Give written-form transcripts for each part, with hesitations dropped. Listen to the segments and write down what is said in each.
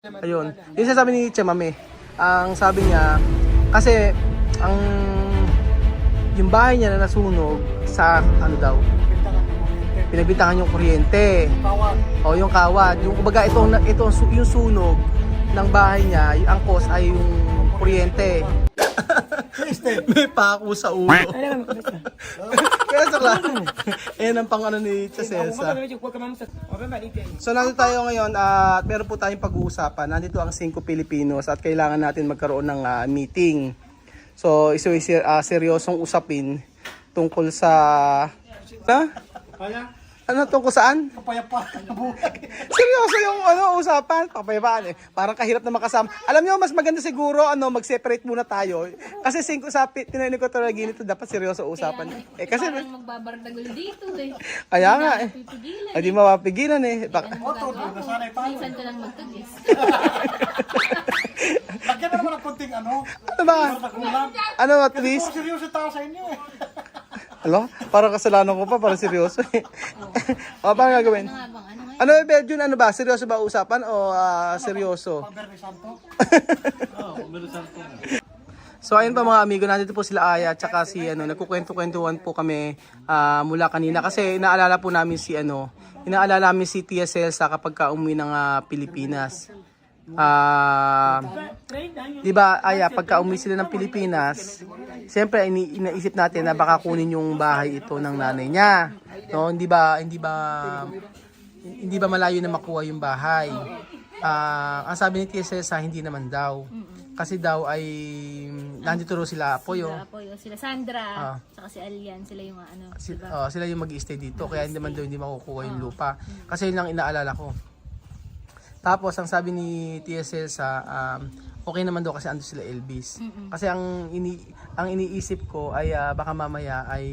Ayun. Yung sabi ni Chamame, ang sabi niya, kasi ang yung bahay niya na nasunog sa ano daw, pinagbintangan yung kuryente. O yung kawad. Yung kumbaga yung sunog ng bahay niya, yung angkos ay yung kuryente. May pako sa ulo. Kaya sa lang. Ayan ang pang ano ni Chaselsa. So nandito tayo ngayon at meron po tayong pag-uusapan. Nandito ang 5 Pilipinos at kailangan natin magkaroon ng meeting. So seryosong usapin tungkol sa... Ano tungkol saan? Kapayapaan na buhay. Seryoso yung usapan, papayabaan eh. Parang kahirap na makasama. Alam nyo, mas maganda siguro mag-separate muna tayo. Kasi 5 usapin, tinayin ko talaga ginito, dapat seryoso usapan. Kasi parang magbabardagulo dito eh. Kaya nga eh. Hindi mapapigilan eh. Nasanay tayo. Minsan ko lang magtugis. Lagyan na naman ng konting ano. Ano ba? Nagulang. Ano at least? Kasi seryoso tao sa inyo eh. Alo? Parang kasalanan ko pa, parang seryoso eh. O, paano gagawin? Ano nga bang ano nga? Ano Belgian, ano ba? Seryoso ba usapan o seryoso? Pamberni Santo. So ayun pa mga amigo, nandito po sila Aya at saka si nagkukwento-kwentuhan po kami mula kanina kasi inaalala po namin inaalala namin si Tia Celsa kapag umuwi ng Pilipinas. Di ba Aya, pagka umuwi sila ng Pilipinas, siyempre inaisip natin na baka kunin yung bahay ito ng nanay niya. No, hindi ba malayo na makuha yung bahay. Ang sabi ni Tia Celsa, hindi naman daw. Kasi daw ay nandito ro sila Apoyo. Sila Sandra, saka si Alian, sila yung diba? Sila yung mag-i-stay dito kaya hindi makukuha yung lupa. Kasi yun lang inaalala ko. Tapos ang sabi ni Tia Celsa, okay naman daw kasi ando sila Elvis. Kasi ang iniisip ko ay baka mamaya ay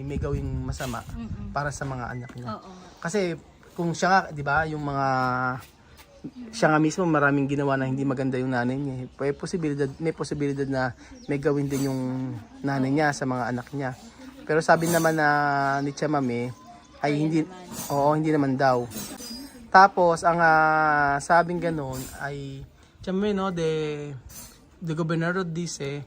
may gawing masama para sa mga anak niya. Kasi kung siya nga, 'di ba, yung mga siya nga mismo maraming ginawa na hindi maganda yung nanay niya. May posibilidad na may gawin din yung nanay niya sa mga anak niya. Pero sabi naman na ni Chamame ay hindi naman daw. Tapos ang sabing ganoon ay Chamame de gobernador dice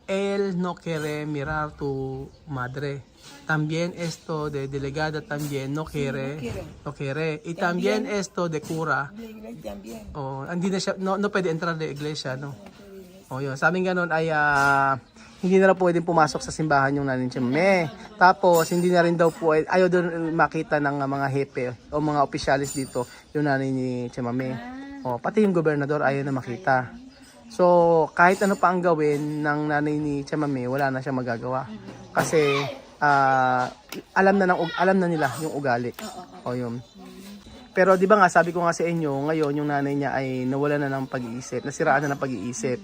él no quiere mirar tu madre. También esto de delegada también no quiere. Y también esto de cura. Hindi na siya, no pwede entrar de iglesia, no. Yun. Sabing ganoon ay hindi na raw pwedeng pumasok sa simbahan yung nanay Chamame. Tapos hindi na rin daw ayaw doon makita ng mga hepe o mga opisyalis dito yung nanay ni Chamame. Pati yung gobernador ayaw na makita. So kahit ano pa ang gawin ng nanay ni Chamame, wala na siyang magagawa. Kasi alam na nila yung ugali. Yun. Pero di ba nga sabi ko nga sa inyo, ngayon yung nanay niya ay nawala na ng pag-iisip, nasiraan na ng pag-iisip.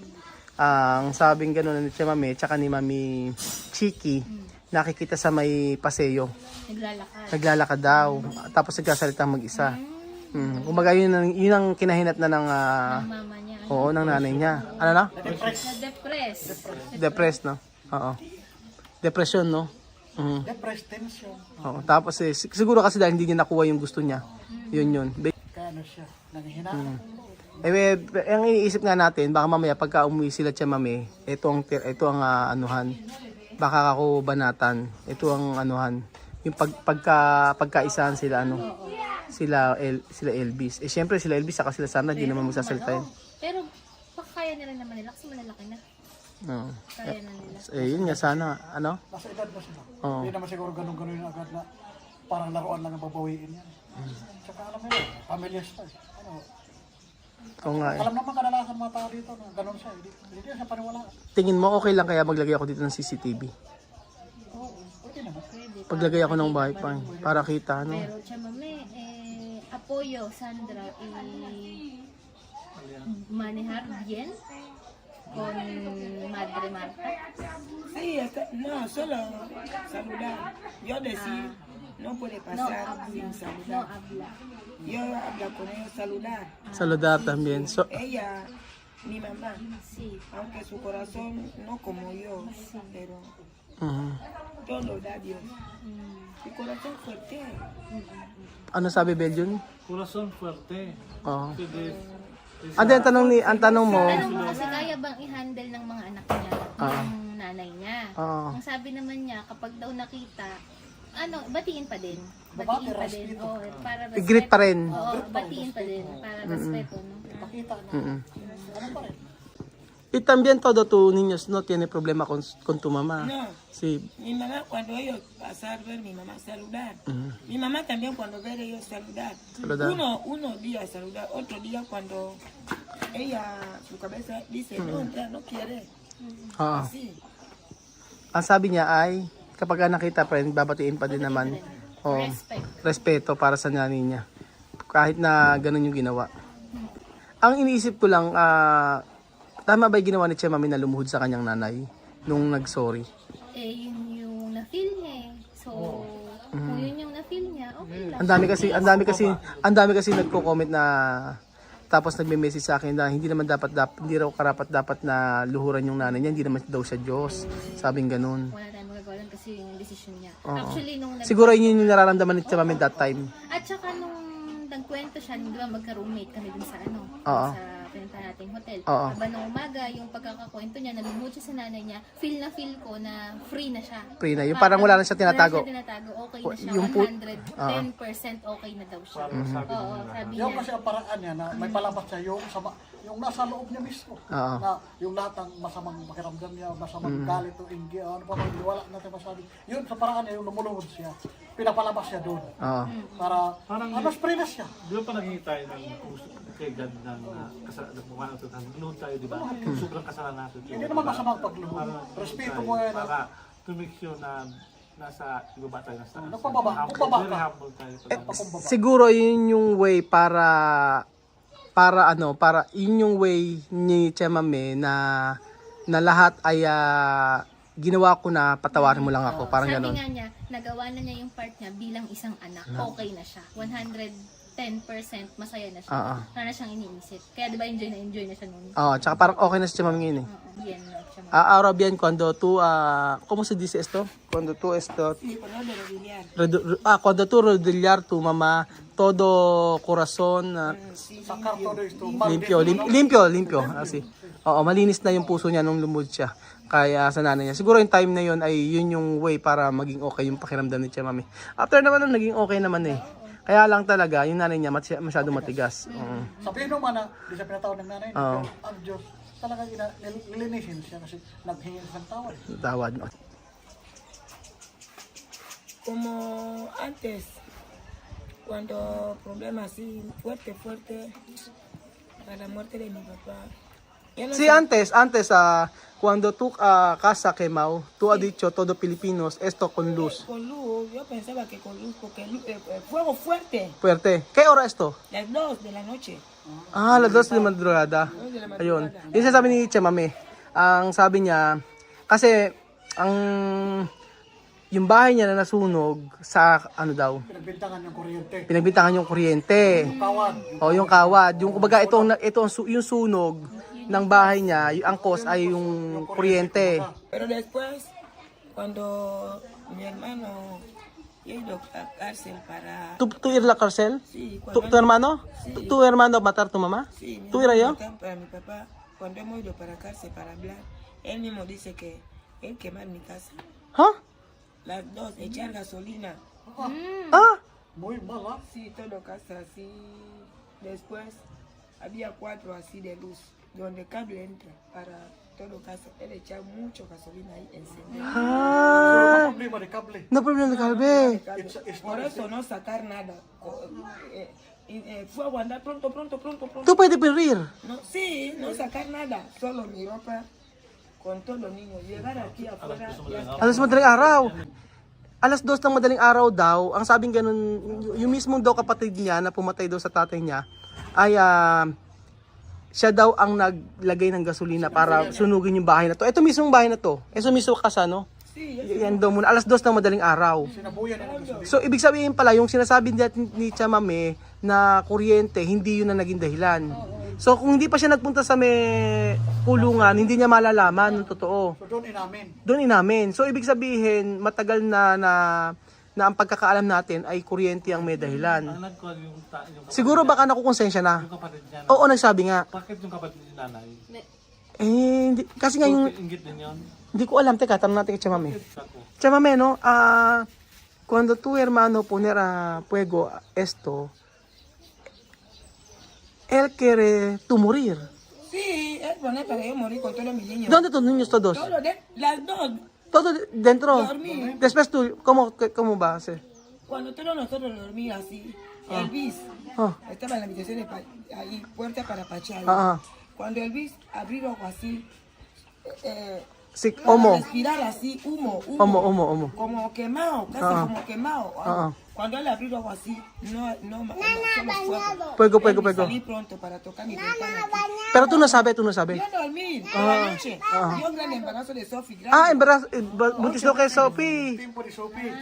Ang sabing gano'n ni Chamame tsaka ni Mami Chiki, nakikita sa may paseo. Naglalakad daw. Tapos nagkasalita mag-isa. Kumbaga yun ang kinahinat na ng Mama niya. ng nanay niya. Ano na? Depressed, no? Oo. Depression, no? Depressed tension. Tapos siguro kasi dahil hindi niya nakuha yung gusto niya. Yun. Kano siya? Nangihinaan. Ang iniisip nga natin, baka mamaya pagka umuwi sila Chamame, ito ang anuhan, baka ako banatan, ito ang anuhan, yung pagkaisahan sila sila Elvis. Syempre sila Elvis saka sila Sandra, hindi naman magsasalita. Pero kaya nila naman nila kasi malalaki na. Kaya na nila. Yun nga sana, Nasa edad ba sila? Hindi naman siguro ganun yung agad na parang laruan lang ang babawiin yan. Tsaka alam mo yun, pamilya siya. Alam naman kadalasan mga tao dito na ganun siya. Hindi siya paniwala. Tingin mo okay lang kaya maglagay ako dito ng CCTV? Pwede naman. Paglagay ako ng wifi para kita, Pero Chamame, Apoyo, Sandra, manejar bien con Madre Marta. Sí, no, solo saludar. Yo decir, no puede pasar sin No saludar. habla. Yo hablo con ellos saludar. Saludar también. So, Ella, mi mamá, Sí. aunque su corazón no como yo, pero Todo da Dios. Y corazón fuerte. Ano sabi Belgian? Corazon fuerte. Oo. Kasi Ang tanong mo, Tanong mo kasi kaya bang i-handle ng mga anak niya, yung nanay niya. Ang sabi naman niya, kapag daw nakita, batiin pa din. Batiin pa din. Oh, para respeto. i-greet pa rin. Oo, batiin pa din. Para respeto, no? Pakita na. Ano pa rin? Y también todo tu niños no tiene problema con tu mamá. No. Sí. Mi mamá cuando ellos pasar ver mi mamá saludar. Mi mamá también cuando ver ellos saludar. Saludar. Uno día saludar, otro día cuando ella, su cabeza dice, no, entra, no quiere. Oo. Así. Ang sabi niya ay, kapag nakita pa rin, babatiin pa din naman. Oh, Respect. respeto para sa nanay niya. Kahit na ganun yung ginawa. Ang iniisip ko lang, tama ba yung ginawa ni Che Mami na lumuhod sa kanyang nanay nung nag-sorry? Yun yung na-feel niya eh. So, kung yun yung na-feel niya, okay lang. Ang dami kasi nagko-comment na tapos nagme-message sa akin na hindi raw karapat dapat na luhuran yung nanay niya, hindi naman daw siya Diyos. Sabing ganun. Wala tayong magagawa lang kasi yung decision niya. Actually, nung Siguro yun yung nararamdaman ni Che Mami that time. At saka nung nagkwento siya, di ba magka-roommate kami dun sa Oo. sa pinuntahan nating hotel. Oo. Aba nung umaga, yung pagkakakwento niya, nalumod siya sa nanay niya, feel ko na free na siya. Free na. Yung parang wala na siya tinatago. Wala na siya tinatago, okay na siya. Yung 110% okay na daw siya. Oo, sabi Yung niya. kasi ang paraan niya na may palabas siya yung nasa loob niya mismo. Oo. Na yung lahat ng masamang pakiramdam niya, masamang galit o inggi, ano pa man, wala natin masabi. Yun sa paraan niya, yung lumuluhod siya, pinapalabas siya doon. Oo. Para, Parang- mas free na siya. Di ba pa naging tayo ng kay God ng kasalanan natin? Nagluhod tayo, di ba? Sobrang kasalanan natin. Hindi naman masamang pagluhod. Para- Respeto mo yan. Para to make sure na nasa ibaba tayo na sa Nagpababa, humble, kumbaba very ka. humble tayo. Pakumbaba. Siguro yun yung way para yun yung way ni Che Mami na lahat ay ginawa ko na patawarin mo lang ako, parang Sabi gano'n. nga niya, nagawa na niya yung part niya bilang isang anak. Okay na siya. 110% masaya na siya. Wala na siyang iniisip. Kaya di ba enjoy na siya noon. Oo, tsaka parang okay na si Che Mami ngayon eh. Yan na siya. Ahora bien, cuando tú, ¿cómo se dice esto? Cuando tú Sí, con lo de rodillar. cuando tú rodillar tu mamá, todo corazón, Sakar todo ito. limpyo, así. Oo, malinis na yung puso niya nung lumod siya. Kaya sa nanay niya. Siguro yung time na yun ay yun yung way para maging okay yung pakiramdam ni Che Mami. After naman nun, naging okay naman eh. Kaya lang talaga, yung nanay niya masyado matigas. Sabihin mo man na, di siya pinatawad ng nanay, Oo. pero ang Diyos, talaga nilinisin siya kasi naghingi ng tawad. Tawad. Como antes, cuando problema así fuerte, para la muerte de mi papá. Yo no Sí, sé- antes, cuando tú casa quemado, tú has dicho todo Filipinos, esto con luz. Con luz, yo pensaba que con luz, porque fuego fuerte, Fuerte. ¿Qué hora esto? las 2 de la noche. Las 2 de madrugada. Ayun. Yung sabi ni Che Mami, ang sabi niya, kasi yung bahay niya na nasunog sa ano daw, Pinagbintangan yung kuryente. pinagbintangan yung kuryente. Tawad. O yung kawad, yung kumbaga yung sunog ng bahay niya, yung angkos ay yung kuryente. Pero después, cuando mi hermano iba a la cárcel para... ¿Tú ir a la cárcel? Sí, ¿Tu hermano? ¿Tu hermano matar tu mamá? Sí, mi ¿Tú ir hermano yo? para mi papá, cuando hemos ido para la cárcel para hablar, él mismo dice que él quemar mi casa. ¿Ah? Las 2, echar gasolina. Ah? Muy mal, Sí, todo casa así. Después había 4 así de luz, donde cable entra para todo casa. Él echaba mucho gasolina ahí encendido. Ah? problema de cable. No problema de calve. Por eso no sacar nada. Fuego andar pronto. ¿Tú puedes pedir? No, sí, no sacar nada. Solo mi ropa con todos los niños. Llegar aquí afuera. Ya Alas madaling araw. Alas 2 ng madaling araw daw, ang sabing ganun, yung mismong daw kapatid niya na pumatay daw sa tatay niya, ay siya daw ang naglagay ng gasolina para sunugin yung bahay na to. Ito mismong bahay na to. Ito mismo casa, no? Yan daw muna. Alas 2 ng madaling araw. Sinabuyan na ng gasolina. So, ibig sabihin pala, yung sinasabi ni Che Mami na kuryente, hindi yun na naging dahilan. So kung hindi pa siya nagpunta sa may kulungan, hindi niya malalaman ng totoo. So doon inamin. Doon inamin. So ibig sabihin, matagal na ang pagkakaalam natin ay kuryente ang may dahilan. Ang nagkuhan yung kapatid, Siguro baka nakukonsensya na. yung kapatid niya. Oo, nagsabi nga. Bakit yung kapatid ni nanay? Hindi, kasi nga yung, Inggit din yun. hindi ko alam. Teka, tanong natin kay Chamame. Sako. Chamame, no? Cuando tu hermano poner a fuego esto, él quiere tu morir. Sí, él pone para yo morir con todos mis niños. ¿Dónde tus niños todos? Las dos. Todo dentro. Dormir. Después tú, ¿cómo va a ser? Cuando todos nosotros dormíamos así, Elvis Ah, estaba en la habitación de ahí, puerta para Pachá. ah, Cuando Elvis abrió los ojos así, sí, homo. respirar así, humo. Homo. Como quemado, casi Ah. como quemado. Ah. Cuando él abrió los ojos así, no solo fuego. Fuego. Salí pronto para tocar mi ventana. Pero tú no sabes. Yo dormí por la noche. Yo un gran embarazo de Sophie, En verdad, buntis daw kay Sophie. Timpo ni Sophie.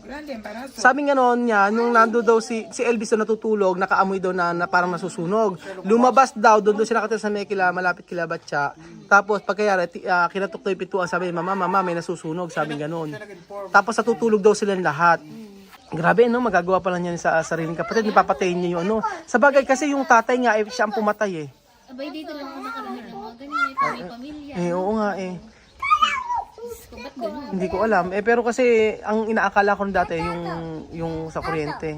grande embarazo. Sabi nga noon niya, nung nando daw si Elvis na natutulog, nakaamoy daw na parang nasusunog. Lumabas daw, doon siya nakatira sa Mekila, malapit kila Batya. Tapos pagkayari, kinatok daw yung pintuan, sabi, mama, may nasusunog, sabi gano'n. Tapos natutulog daw silang lahat. Grabe, no? Magagawa pa lang yan sa sariling kapatid, napapatayin niya yung ano. Sa bagay kasi yung tatay nga, siya ang pumatay eh. Abay, dito lang ako nakarating ng mga ganyan. May pamilya. Oo nga eh. So, ba't ganun? Hindi ko alam. Pero kasi ang inaakala ko dati yung sa kuryente.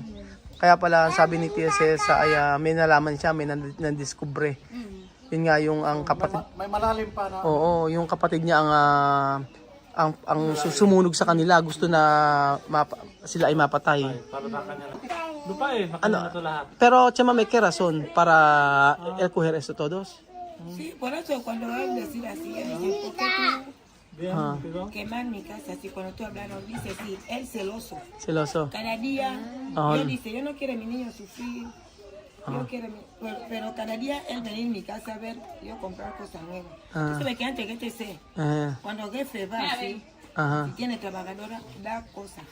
Kaya pala sabi ni TSS ay may nalaman siya, may nandiskubre. Yun nga yung ang kapatid. May malalim pa na. Oo, yung kapatid niya ang sumunog sa kanila, gusto na sila ay mapatay. Para sa kanya. Lupa makina na ito lahat. Pero chama may razón para coger esto todos. Sí, por eso cuando él decía así, él dice, ¿por qué Bien, pero tú quemas mi casa? Así cuando tú hablas, nos dice, sí, él celoso. Celoso. Cada día, él dice, yo no quiero a mi niño sufrir. Yo quiero pero cada día él venía en mi casa a ver, yo comprar cosas nuevas. Tú sabes que antes que te sé, cuando el jefe va así, si tiene trabajadora, da cosas.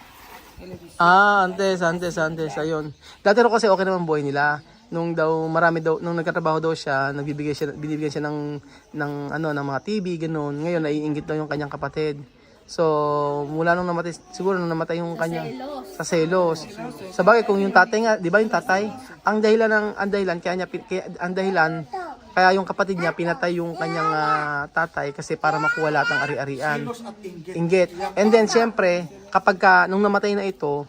Él le dice, Antes, ayun. Dati ro kasi okay naman buhay nila. Nung nagkatrabaho daw siya, binibigyan siya ng mga TV, ganoon. Ngayon naiinggit daw yung kanyang kapatid. So, mula nung namatay, siguro nung namatay yung kanyang sa selos. Sa bagay kung yung tatay nga, 'di ba yung tatay, ang dahilan kaya yung kapatid niya pinatay yung kanyang tatay kasi para makuha lahat ng ari-arian. Inggit. And then syempre, kapag nung namatay na ito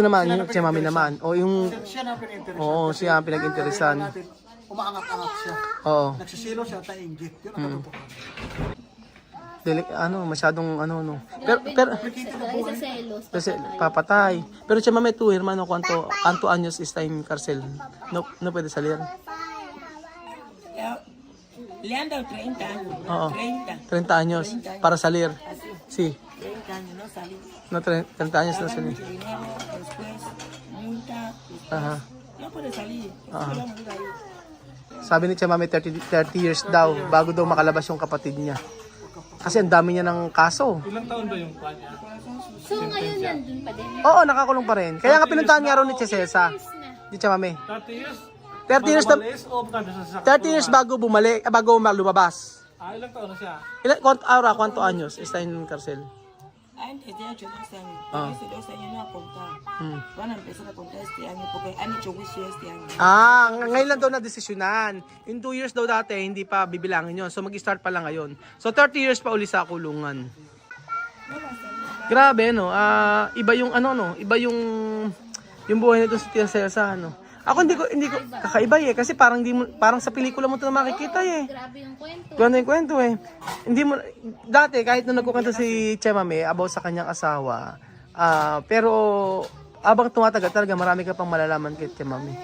naman, yung si mami naman. O yung Siya na pininteresan. Oo, siya ang pinag-interesan. Natin, umaangat-angat siya. Oo. Nagsisilo siya at nainggit. Yun ang katotohanan. Masyadong no. Pero Dahil sa selos. kasi papatay. Pero si mami tu hermano, cuánto años está en cárcel? No puede salir. le han dado 30 años. Oo. 30. 30 años para salir. Sí. 30 años, no salí. No, 30 años na salir. Mucho dinero, después multa. Aha. No puede salir. Ah. Solo morir ahí. Sabi ni Chamame 30 years daw bago daw makalabas yung kapatid niya. Kasi ang dami niya ng kaso. ilang taon ba yung kanya? So, ngayon nandun pa din. Oo, nakakulong pa rin. Kaya nga pinuntahan nga raw ni Chesesa. Di Chamame. 30 years? 30 years na, Malis o magkano sa 30 years bago lumabas. ilang taon na siya? ¿Cuántos años está en cárcel? Antes de 8 2 años. Pero ese 2 años no ha contado. Van a empezar a contar este año porque han hecho juicio este año. Ngayon lang daw na desisyonan. In 2 years daw dati, hindi pa bibilangin yun. So mag-start pa lang ngayon. So 30 years pa uli sa kulungan. Grabe, no? Iba yung iba yung buhay nito sa Tiasesa, Ako hindi ko kakaiba kasi parang sa pelikula mo 'to makikita Grabe yung kwento. Ganda yung kwento Hindi mo dati kahit nung nagkukwento si Chamame about sa kanyang asawa, pero abang tumatagal talaga marami ka pang malalaman kay Chamame.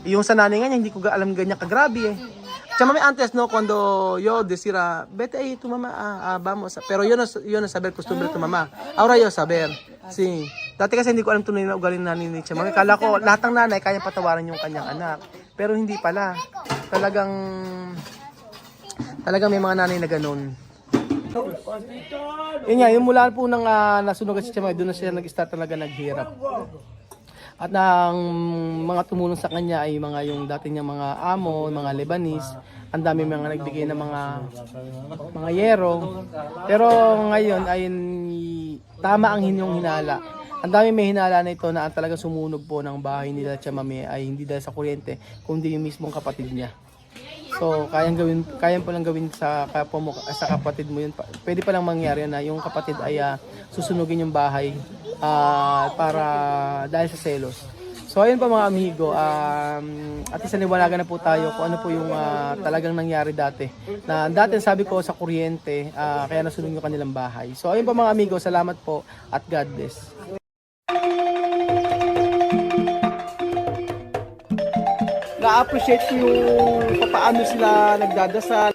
Yung sa nanay nga niya, hindi ko alam ganyan kagrabe Chamame antes cuando yo decía, vete ahí tu mamá, vamos. Pero yo no saber costumbre tu mamá. Ahora yo saber. Sí. Dati kasi hindi ko alam tunay na ugali ng nanay ni Chamame. Kala ko lahat ng nanay kaya patawaran yung kanyang anak. Pero hindi pala. Talagang may mga nanay na ganun. Yun nga, yung mula po nang nasunog si Chamame, doon na siya nag-start talaga naghirap. At ang mga tumulong sa kanya ay yung dati niyang mga amo, mga Lebanese. Ang dami mga nagbigay ng mga yero. Pero ngayon ay tama ang inyong hinala. Ang dami may hinala na ito na talaga sumunog po ng bahay nila Chamame ay hindi dahil sa kuryente, kundi yung mismong kapatid niya. So, kayang po lang gawin sa kapwa mo, sa kapatid mo yun. Pwede pa lang mangyari na yung kapatid ay susunugin yung bahay para dahil sa selos. So, ayun pa mga amigo, at isaniwalagan na po tayo kung ano po yung talagang nangyari dati. Na dati sabi ko sa kuryente, kaya nasunog yung kanilang bahay. So, ayun pa mga amigo, salamat po at God bless. Na-appreciate ko yung paano sila nagdadasal,